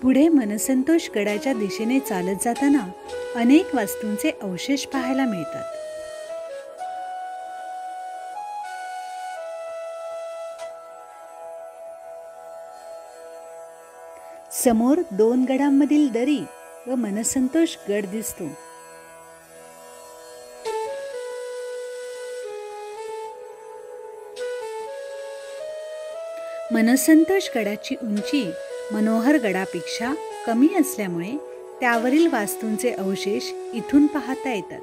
पुढे मनसंतोष गडाच्या दिशेने चालत जाताना अनेक वास्तूंचे अवशेष पाहायला मिळतात. समोर 2 गडांमधील दरी व मनसंतोष गड दिसतो. मनसंतोष गडाची उंची मनोहर गडापेक्षा कमी असल्यामुळे त्यावरील वास्तूंचे अवशेष इथून पाहता येतात.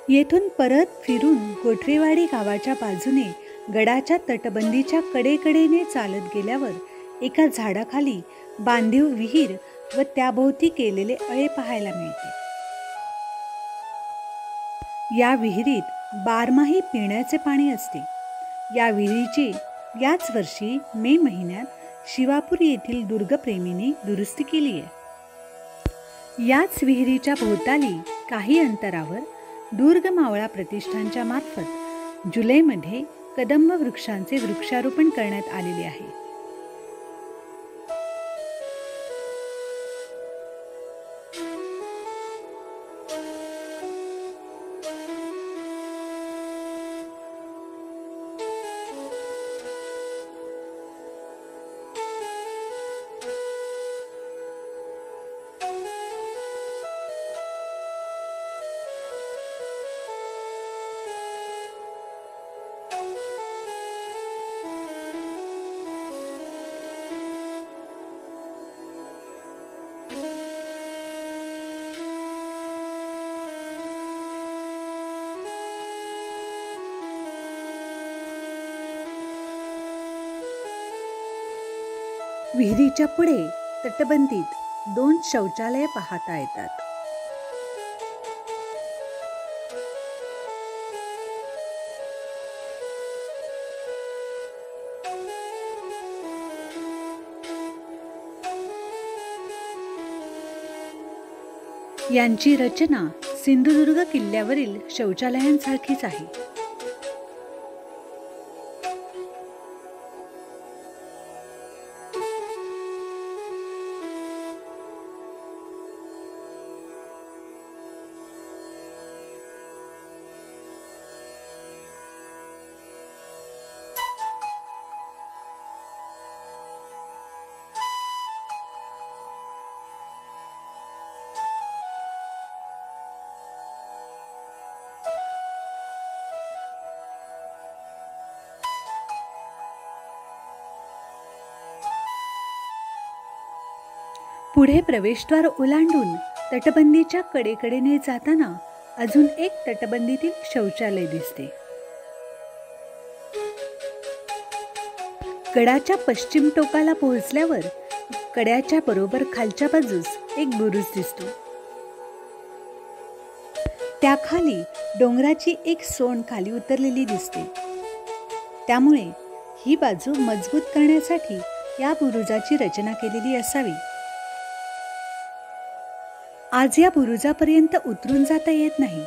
येथून परत फिरून गोठवेवाडी गावाच्या बाजूने गडाच्या तटबंदीच्या कडेकडेने चालत गेल्यावर एका झाडाखाली बांधीव विहीर व त्याभोवती केलेले अळे पाहायला मिळते. या विहिरीत बारमाही पिण्याचे पाणी असते. या विहिरीची याच वर्षी मे महिन्यात शिवापूर येथील दुर्गप्रेमींनी दुरुस्ती केली आहे. याच विहिरीच्या भोवताली काही अंतरावर दुर्ग मावळा प्रतिष्ठानच्या मार्फत जुलैमध्ये कदंब वृक्षांचे वृक्षारोपण करण्यात आलेले आहे. विहिरीच्या पुढे तटबंदीत 2 शौचालये पाहता येतात. यांची रचना सिंधुदुर्ग किल्ल्यावरील शौचालयांसारखीच आहे. पुढे प्रवेशद्वार ओलांडून तटबंदीच्या कडेकडेने जाताना अजून एक तटबंदीतील शौचालय दिसते. गडाच्या पश्चिम टोकाला पोहोचल्यावर कड्याच्या बरोबर खालच्या बाजूस एक बुरुज दिसतो. त्याखाली डोंगराची एक सोंड खाली उतरलेली दिसते. त्यामुळे ही बाजू मजबूत करण्यासाठी या बुरुजाची रचना केलेली असावी. आज या बुरुजापर्यंत उतरून जाता येत नाही,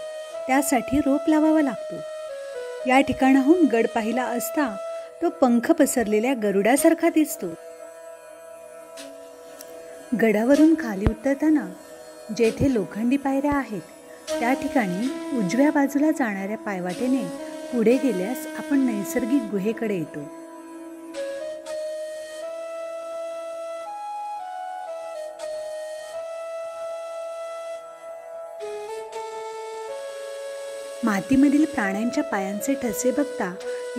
त्यासाठी रोप लावावा लागतो. या ठिकाणाहून गड पाहिला असता तो पंख पसरलेल्या गरुडासारखा दिसतो. गडावरून खाली उतरताना जेथे लोखंडी पायऱ्या आहेत त्या ठिकाणी उजव्या बाजूला जाणाऱ्या पायवाटेने पुढे गेल्यास आपण नैसर्गिक गुहेकडे येतो. मातीमधील प्राण्यांच्या पायांचे ठसे बघता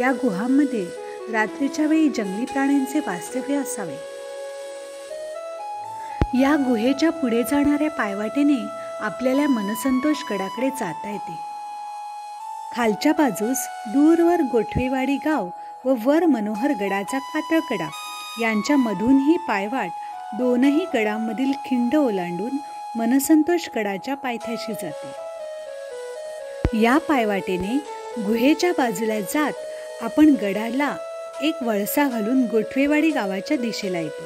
या गुहांमध्ये रात्रीच्या वेळी जंगली प्राण्यांचे वास्तव्य असावे. या गुहेच्या पुढे जाणाऱ्या पायवाटेने आपल्याला मनसंतोष गडाकडे जाता येते. खालच्या बाजूस दूरवर गोठवेवाडी गाव व वर मनोहर गडाचा कातळकडा यांच्या मधूनही पायवाट दोनही गडांमधील खिंड ओलांडून मनसंतोष गडाच्या पायथ्याशी जाते. या पायवाटेने गुहेच्या बाजूला जात आपण गडाला एक वळसा घालून गोठवेवाडी गावाच्या दिशेला येतो.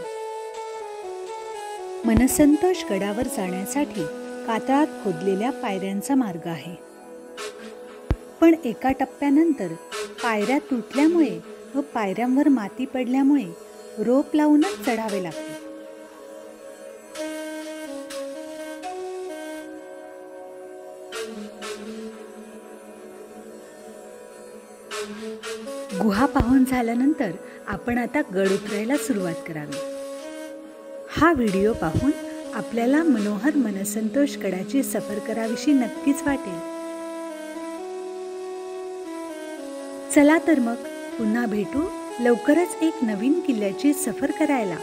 मनसंतोष गडावर जाण्यासाठी कातळात खोदलेल्या पायऱ्यांचा मार्ग आहे. पण एका टप्प्यानंतर पायऱ्या तुटल्यामुळे व पायऱ्यांवर माती पडल्यामुळे रोप लावूनच चढावे लागते. गुहा पाहून झाल्यानंतर आपण आता गड उतरायला सुरुवात करावी. हा व्हिडिओ पाहून आपल्याला मनोहर मनसंतोष गडाची सफर करावीशी नक्कीच वाटेल. चला तर मग पुन्हा भेटू लवकरच एक नवीन किल्ल्याची सफर करायला.